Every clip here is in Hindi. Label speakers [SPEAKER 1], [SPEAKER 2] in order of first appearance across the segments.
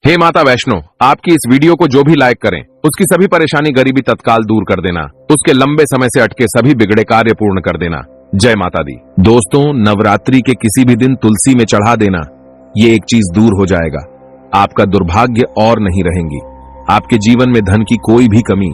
[SPEAKER 1] हे माता वैष्णो, आपकी इस वीडियो को जो भी लाइक करें उसकी सभी परेशानी गरीबी तत्काल दूर कर देना, उसके लंबे समय से अटके सभी बिगड़े कार्य पूर्ण कर देना। जय माता दी। दोस्तों, नवरात्रि के किसी भी दिन तुलसी में चढ़ा देना, ये एक चीज दूर हो जाएगा। आपका दुर्भाग्य और नहीं रहेंगी, आपके जीवन में धन की कोई भी कमी।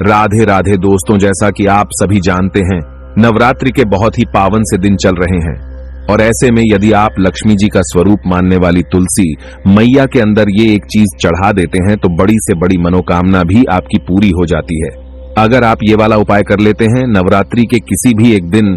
[SPEAKER 1] राधे राधे दोस्तों, जैसा कि आप सभी जानते हैं, नवरात्रि के बहुत ही पावन से दिन चल रहे हैं और ऐसे में यदि आप लक्ष्मी जी का स्वरूप मानने वाली तुलसी मैया के अंदर ये एक चीज चढ़ा देते हैं तो बड़ी से बड़ी मनोकामना भी आपकी पूरी हो जाती है। अगर आप ये वाला उपाय कर लेते हैं नवरात्रि के किसी भी एक दिन।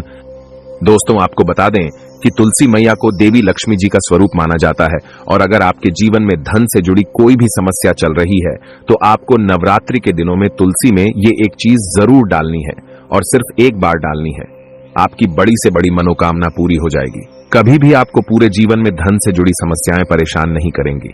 [SPEAKER 1] दोस्तों, आपको बता दें कि तुलसी मैया को देवी लक्ष्मी जी का स्वरूप माना जाता है और अगर आपके जीवन में धन से जुड़ी कोई भी समस्या चल रही है तो आपको नवरात्रि के दिनों में तुलसी में ये एक चीज जरूर डालनी है और सिर्फ एक बार डालनी है। आपकी बड़ी से बड़ी मनोकामना पूरी हो जाएगी। कभी भी आपको पूरे जीवन में धन से जुड़ी समस्याएं परेशान नहीं करेंगी।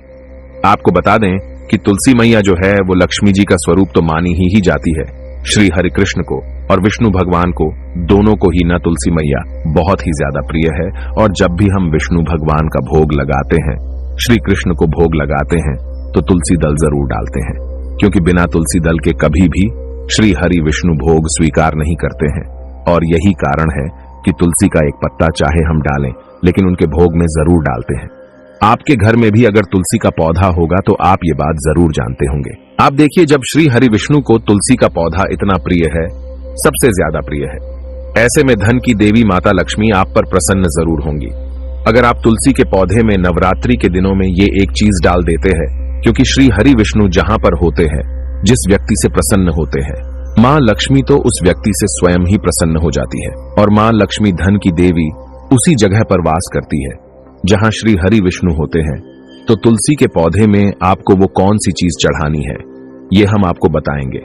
[SPEAKER 1] आपको बता दें कि तुलसी मैया जो है वो लक्ष्मी जी का स्वरूप तो मानी ही जाती है। श्री हरि कृष्ण को और विष्णु भगवान को, दोनों को ही ना तुलसी मैया बहुत ही ज्यादा प्रिय है और जब भी हम विष्णु भगवान का भोग लगाते हैं, श्री कृष्ण को भोग लगाते हैं तो तुलसी दल जरूर डालते हैं, क्योंकि बिना तुलसी दल के कभी भी श्री हरि विष्णु भोग स्वीकार नहीं करते हैं। और यही कारण है कि तुलसी का एक पत्ता चाहे हम डालें लेकिन उनके भोग में जरूर डालते हैं। आपके घर में भी अगर तुलसी का पौधा होगा तो आप ये बात जरूर जानते होंगे। आप देखिए, जब श्री हरि विष्णु को तुलसी का पौधा इतना प्रिय है, सबसे ज्यादा प्रिय है, ऐसे में धन की देवी माता लक्ष्मी आप पर प्रसन्न जरूर होंगी। अगर आप तुलसी के पौधे में नवरात्रि के दिनों में ये एक चीज डाल देते हैं, क्योंकि श्री हरि विष्णु जहां पर होते हैं, जिस व्यक्ति से प्रसन्न होते हैं, मां लक्ष्मी तो उस व्यक्ति से स्वयं ही प्रसन्न हो जाती है और मां लक्ष्मी धन की देवी उसी जगह पर वास करती है जहां श्री हरि विष्णु होते हैं। तो तुलसी के पौधे में आपको वो कौन सी चीज चढ़ानी है ये हम आपको बताएंगे,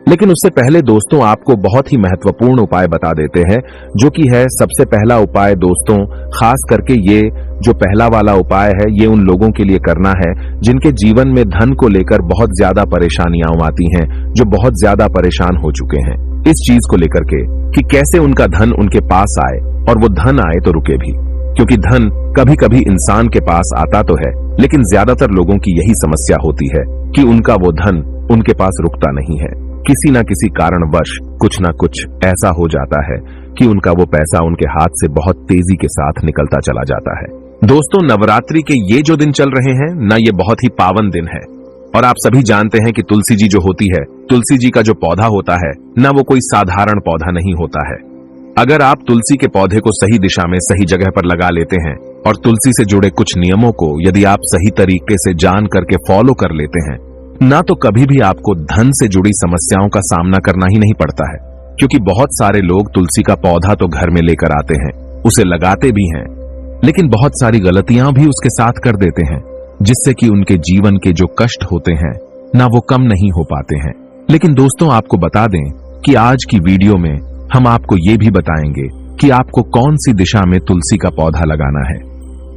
[SPEAKER 1] लेकिन उससे पहले दोस्तों आपको बहुत ही महत्वपूर्ण उपाय बता देते हैं, जो कि है सबसे पहला उपाय। दोस्तों, खास करके ये जो पहला वाला उपाय है ये उन लोगों के लिए करना है जिनके जीवन में धन को लेकर बहुत ज्यादा परेशानियां आती हैं, जो बहुत ज्यादा परेशान हो चुके हैं इस चीज को लेकर के कि कैसे उनका धन उनके पास आए और वो धन आए तो रुके भी, क्योंकि धन कभी कभी इंसान के पास आता तो है लेकिन ज्यादातर लोगों की यही समस्या होती है कि उनका वो धन उनके पास रुकता नहीं है। किसी ना किसी कारणवश कुछ ना कुछ ऐसा हो जाता है कि उनका वो पैसा उनके हाथ से बहुत तेजी के साथ निकलता चला जाता है। दोस्तों, नवरात्रि के ये जो दिन चल रहे हैं ना, ये बहुत ही पावन दिन है और आप सभी जानते हैं कि तुलसी जी जो होती है, तुलसी जी का जो पौधा होता है ना, वो कोई साधारण पौधा नहीं होता है। अगर आप तुलसी के पौधे को सही दिशा में सही जगह पर लगा लेते हैं और तुलसी से जुड़े कुछ नियमों को यदि आप सही तरीके से जान करके फॉलो कर लेते हैं ना, तो कभी भी आपको धन से जुड़ी समस्याओं का सामना करना ही नहीं पड़ता है। क्योंकि बहुत सारे लोग तुलसी का पौधा तो घर में लेकर आते हैं, उसे लगाते भी हैं, लेकिन बहुत सारी गलतियां भी उसके साथ कर देते हैं, जिससे कि उनके जीवन के जो कष्ट होते हैं ना, वो कम नहीं हो पाते हैं। लेकिन दोस्तों, आपको बता दें कि आज की वीडियो में हम आपको ये भी बताएंगे कि आपको कौन सी दिशा में तुलसी का पौधा लगाना है,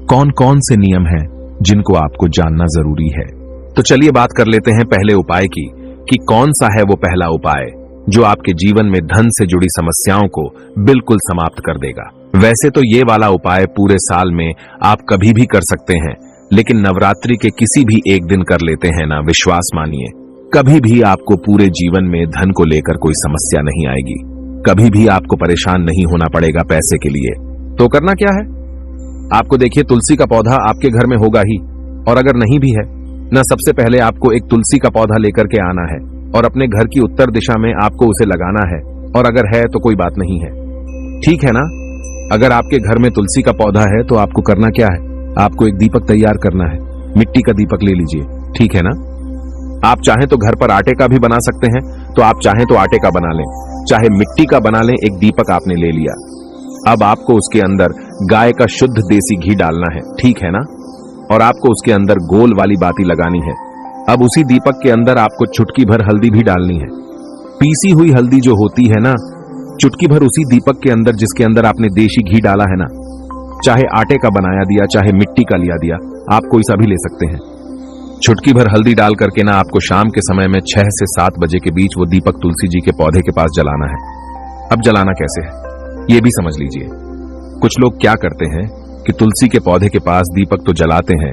[SPEAKER 1] कौन कौन से नियम हैं जिनको आपको जानना जरूरी है। तो चलिए बात कर लेते हैं पहले उपाय की कि कौन सा है वो पहला उपाय जो आपके जीवन में धन से जुड़ी समस्याओं को बिल्कुल समाप्त कर देगा। वैसे तो ये वाला उपाय पूरे साल में आप कभी भी कर सकते हैं, लेकिन नवरात्रि के किसी भी एक दिन कर लेते हैं ना, विश्वास मानिए कभी भी आपको पूरे जीवन में धन को लेकर कोई समस्या नहीं आएगी, कभी भी आपको परेशान नहीं होना पड़ेगा पैसे के लिए। तो करना क्या है, आपको देखिए तुलसी का पौधा आपके घर में होगा ही, और अगर नहीं भी है ना, सबसे पहले आपको एक तुलसी का पौधा लेकर के आना है और अपने घर की उत्तर दिशा में आपको उसे लगाना है, और अगर है तो कोई बात नहीं है, ठीक है ना। अगर आपके घर में तुलसी का पौधा है तो आपको करना क्या है, आपको एक दीपक तैयार करना है, मिट्टी का दीपक ले लीजिए, ठीक है ना। आप चाहें तो घर पर आटे का भी बना सकते हैं, तो आप चाहें तो आटे का बना लें, चाहे मिट्टी का बना लें। एक दीपक आपने ले लिया, अब आपको उसके अंदर गाय का शुद्ध देसी घी डालना है, ठीक है ना, और आपको उसके अंदर गोल वाली बाती लगानी है। अब उसी दीपक के अंदर आपको चुटकी भर हल्दी भी डालनी है, पीसी हुई हल्दी जो होती है ना, चुटकी भर उसी दीपक के अंदर जिसके अंदर आपने देसी घी डाला है ना, चाहे आटे का बनाया दिया चाहे मिट्टी का लिया दिया, आप कोई सा भी ले सकते हैं। चुटकी भर हल्दी डाल करके ना आपको शाम के समय में 6 से 7 बजे के बीच वो दीपक तुलसी जी के पौधे के पास जलाना है। अब जलाना कैसे है ये भी समझ लीजिए। कुछ लोग क्या करते हैं कि तुलसी के पौधे के पास दीपक तो जलाते हैं,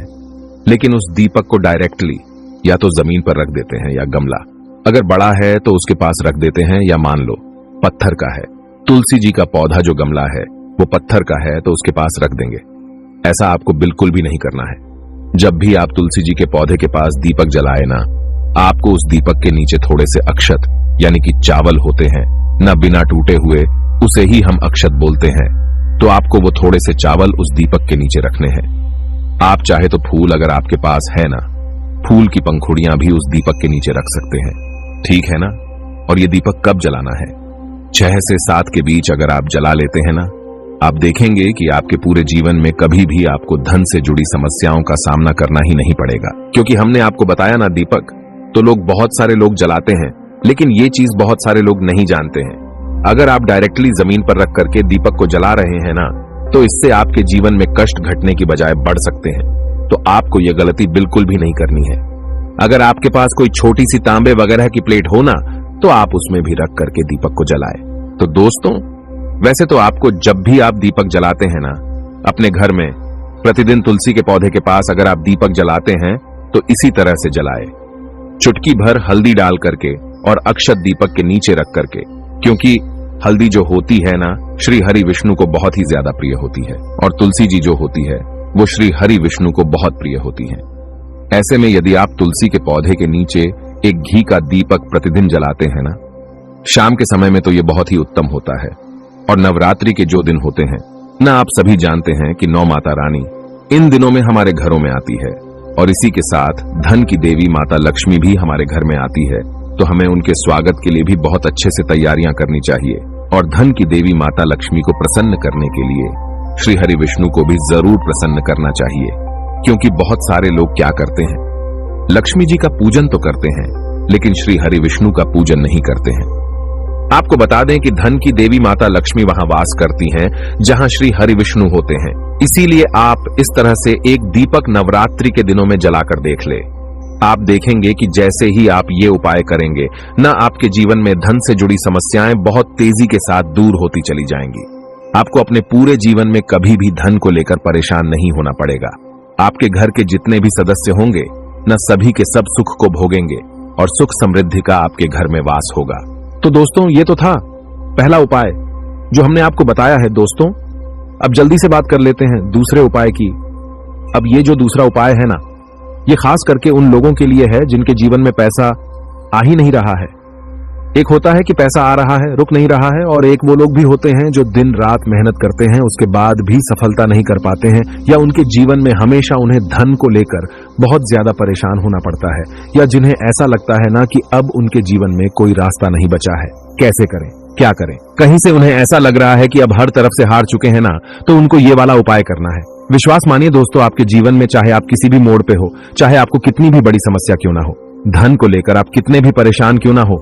[SPEAKER 1] लेकिन उस दीपक को डायरेक्टली या तो जमीन पर रख देते हैं या गमला, अगर बड़ा है तो उसके पास रख देते हैं, या मान लो पत्थर का है, तुलसी जी का पौधा जो गमला है वो पत्थर का है तो उसके पास रख देंगे। ऐसा आपको बिल्कुल भी नहीं करना है। जब भी आप तुलसी जी के पौधे के पास दीपक जलाए ना, आपको उस दीपक के नीचे थोड़े से अक्षत यानी कि चावल होते हैं ना, बिना टूटे हुए, उसे ही हम अक्षत बोलते हैं, तो आपको वो थोड़े से चावल उस दीपक के नीचे रखने हैं। आप चाहे तो फूल अगर आपके पास है ना, फूल की पंखुड़ियां भी उस दीपक के नीचे रख सकते हैं, ठीक है ना। और ये दीपक कब जलाना है? 6 से 7 के बीच अगर आप जला लेते हैं ना, आप देखेंगे कि आपके पूरे जीवन में कभी भी आपको धन से जुड़ी समस्याओं का सामना करना ही नहीं पड़ेगा। क्योंकि हमने आपको बताया ना दीपक, तो लोग बहुत सारे लोग जलाते हैं, लेकिन ये चीज बहुत सारे लोग नहीं जानते हैं। अगर आप डायरेक्टली जमीन पर रख करके दीपक को जला रहे हैं ना, तो इससे आपके जीवन में कष्ट घटने की बजाय बढ़ सकते हैं। तो आपको यह गलती बिल्कुल भी नहीं करनी है। अगर आपके पास कोई छोटी सी तांबे वगैरह की प्लेट हो ना, तो आप उसमें भी रख करके दीपक को जलाए। तो दोस्तों, वैसे तो आपको जब भी आप दीपक जलाते हैं ना, अपने घर में प्रतिदिन तुलसी के पौधे के पास अगर आप दीपक जलाते हैं तो इसी तरह से जलाए, चुटकी भर हल्दी डाल करके और अक्षत दीपक के नीचे रख करके, क्योंकि हल्दी जो होती है ना, श्री हरि विष्णु को बहुत ही ज्यादा प्रिय होती है, और तुलसी जी जो होती है वो श्री हरि विष्णु को बहुत प्रिय होती है। ऐसे में यदि आप तुलसी के पौधे के नीचे एक घी का दीपक प्रतिदिन जलाते हैं ना, शाम के समय में तो ये बहुत ही उत्तम होता है। और नवरात्रि के जो दिन होते हैं ना, आप सभी जानते हैं कि नौ माता रानी इन दिनों में हमारे घरों में आती है, और इसी के साथ धन की देवी माता लक्ष्मी भी हमारे घर में आती है। तो हमें उनके स्वागत के लिए भी बहुत अच्छे से तैयारियां करनी चाहिए, और धन की देवी माता लक्ष्मी को प्रसन्न करने के लिए श्री हरि विष्णु को भी जरूर प्रसन्न करना चाहिए। क्योंकि बहुत सारे लोग क्या करते हैं, लक्ष्मी जी का पूजन तो करते हैं, लेकिन श्री हरि विष्णु का पूजन नहीं करते हैं। आपको बता दें कि धन की देवी माता लक्ष्मी वहां वास करती हैं जहां श्री हरि विष्णु होते हैं। इसीलिए आप इस तरह से एक दीपक नवरात्रि के दिनों में जलाकर देख ले। आप देखेंगे कि जैसे ही आप ये उपाय करेंगे ना, आपके जीवन में धन से जुड़ी समस्याएं बहुत तेजी के साथ दूर होती चली जाएंगी। आपको अपने पूरे जीवन में कभी भी धन को लेकर परेशान नहीं होना पड़ेगा। आपके घर के जितने भी सदस्य होंगे न, सभी के सब सुख को भोगेंगे और सुख समृद्धि का आपके घर में वास होगा। तो दोस्तों, ये तो था पहला उपाय जो हमने आपको बताया है। दोस्तों, अब जल्दी से बात कर लेते हैं दूसरे उपाय की। अब ये जो दूसरा उपाय है ना, ये खास करके उन लोगों के लिए है जिनके जीवन में पैसा आ ही नहीं रहा है। एक होता है कि पैसा आ रहा है, रुक नहीं रहा है, और एक वो लोग भी होते हैं जो दिन रात मेहनत करते हैं, उसके बाद भी सफलता नहीं कर पाते हैं, या उनके जीवन में हमेशा उन्हें धन को लेकर बहुत ज्यादा परेशान होना पड़ता है, या जिन्हें ऐसा लगता है ना कि अब उनके जीवन में कोई रास्ता नहीं बचा है। कैसे करें, क्या करें? कहीं से उन्हें ऐसा लग रहा है कि अब हर तरफ से हार चुके हैं ना, तो उनको ये वाला उपाय करना है। विश्वास मानिए दोस्तों, आपके जीवन में चाहे आप किसी भी मोड़ पे हो, चाहे आपको कितनी भी बड़ी समस्या क्यों ना हो, धन को लेकर आप कितने भी परेशान क्यों ना हो,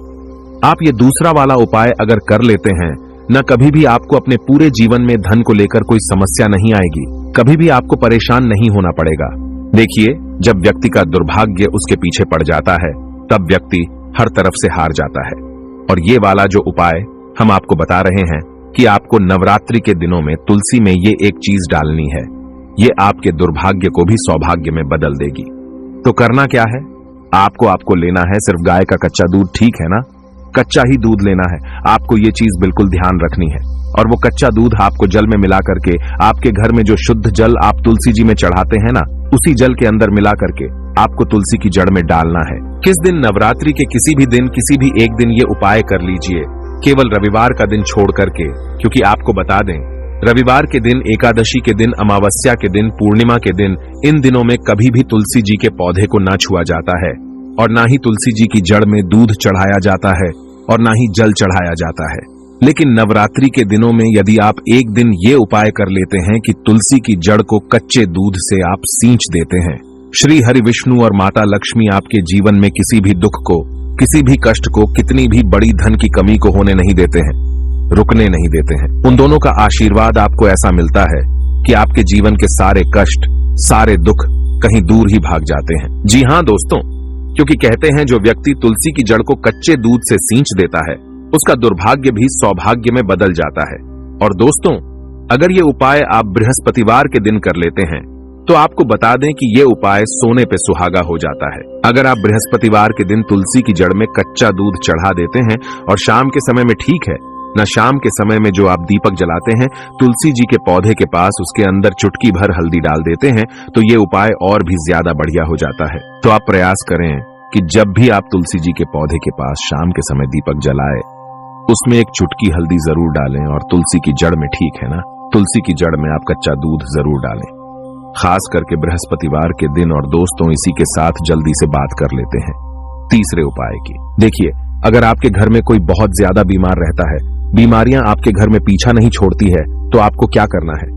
[SPEAKER 1] आप ये दूसरा वाला उपाय अगर कर लेते हैं न, कभी भी आपको अपने पूरे जीवन में धन को लेकर कोई समस्या नहीं आएगी, कभी भी आपको परेशान नहीं होना पड़ेगा। देखिए, जब व्यक्ति का दुर्भाग्य उसके पीछे पड़ जाता है, तब व्यक्ति हर तरफ से हार जाता है। और ये वाला जो उपाय हम आपको बता रहे हैं कि आपको नवरात्रि के दिनों में तुलसी में ये एक चीज डालनी है, ये आपके दुर्भाग्य को भी सौभाग्य में बदल देगी। तो करना क्या है, आपको लेना है सिर्फ गाय का कच्चा दूध, ठीक है ना? कच्चा ही दूध लेना है। आपको ये चीज बिल्कुल ध्यान रखनी है। और वो कच्चा दूध आपको जल में मिला करके, आपके घर में जो शुद्ध जल आप तुलसी जी में चढ़ाते हैं ना, उसी जल के अंदर मिला करके आपको तुलसी की जड़ में डालना है। किस दिन? नवरात्रि के किसी भी दिन, किसी भी एक दिन ये उपाय कर लीजिए, केवल रविवार का दिन छोड़ करके। क्योंकि आपको बता दें, रविवार के दिन, एकादशी के दिन, अमावस्या के दिन, पूर्णिमा के दिन, इन दिनों में कभी भी तुलसी जी के पौधे को ना छुआ जाता है, और ना ही तुलसी जी की जड़ में दूध चढ़ाया जाता है, और ना ही जल चढ़ाया जाता है। लेकिन नवरात्रि के दिनों में यदि आप एक दिन ये उपाय कर लेते हैं कि तुलसी की जड़ को कच्चे दूध से आप सींच देते हैं, श्री हरि विष्णु और माता लक्ष्मी आपके जीवन में किसी भी दुख को, किसी भी कष्ट को, कितनी भी बड़ी धन की कमी को होने नहीं देते हैं, रुकने नहीं देते हैं। उन दोनों का आशीर्वाद आपको ऐसा मिलता है कि आपके जीवन के सारे कष्ट, सारे दुख कहीं दूर ही भाग जाते हैं। जी हाँ दोस्तों, क्योंकि कहते हैं जो व्यक्ति तुलसी की जड़ को कच्चे दूध से सींच देता है, उसका दुर्भाग्य भी सौभाग्य में बदल जाता है। और दोस्तों, अगर ये उपाय आप बृहस्पतिवार के दिन कर लेते हैं, तो आपको बता दें कि ये उपाय सोने पे सुहागा हो जाता है। अगर आप बृहस्पतिवार के दिन तुलसी की जड़ में कच्चा दूध चढ़ा देते हैं और शाम के समय में, ठीक है न, शाम के समय में जो आप दीपक जलाते हैं, तुलसी जी के पौधे के पास उसके अंदर चुटकी भर हल्दी डाल देते हैं, तो ये उपाय और भी ज्यादा बढ़िया हो जाता है। तो आप प्रयास करें कि जब भी आप तुलसी जी के पौधे के पास शाम के समय दीपक जलाए, उसमें एक चुटकी हल्दी जरूर डालें और तुलसी की जड़ में, ठीक है ना, तुलसी की जड़ में आप कच्चा दूध जरूर डालें, खास करके बृहस्पतिवार के दिन। और दोस्तों, इसी के साथ जल्दी से बात कर लेते हैं तीसरे उपाय की। देखिए, अगर आपके घर में कोई बहुत ज्यादा बीमार रहता है, बीमारियां आपके घर में पीछा नहीं छोड़ती है, तो आपको क्या करना है?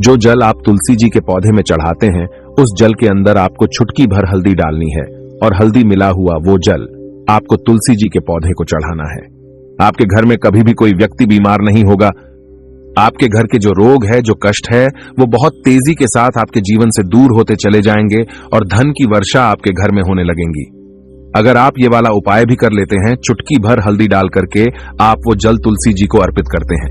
[SPEAKER 1] जो जल आप तुलसी जी के पौधे में चढ़ाते हैं, उस जल के अंदर आपको चुटकी भर हल्दी डालनी है और हल्दी मिला हुआ वो जल आपको तुलसी जी के पौधे को चढ़ाना है। आपके घर में कभी भी कोई व्यक्ति बीमार नहीं होगा। आपके घर के जो रोग है, जो कष्ट है, वो बहुत तेजी के साथ आपके जीवन से दूर होते चले जाएंगे और धन की वर्षा आपके घर में होने लगेंगी। अगर आप ये वाला उपाय भी कर लेते हैं, चुटकी भर हल्दी डाल करके आप वो जल तुलसी जी को अर्पित करते हैं,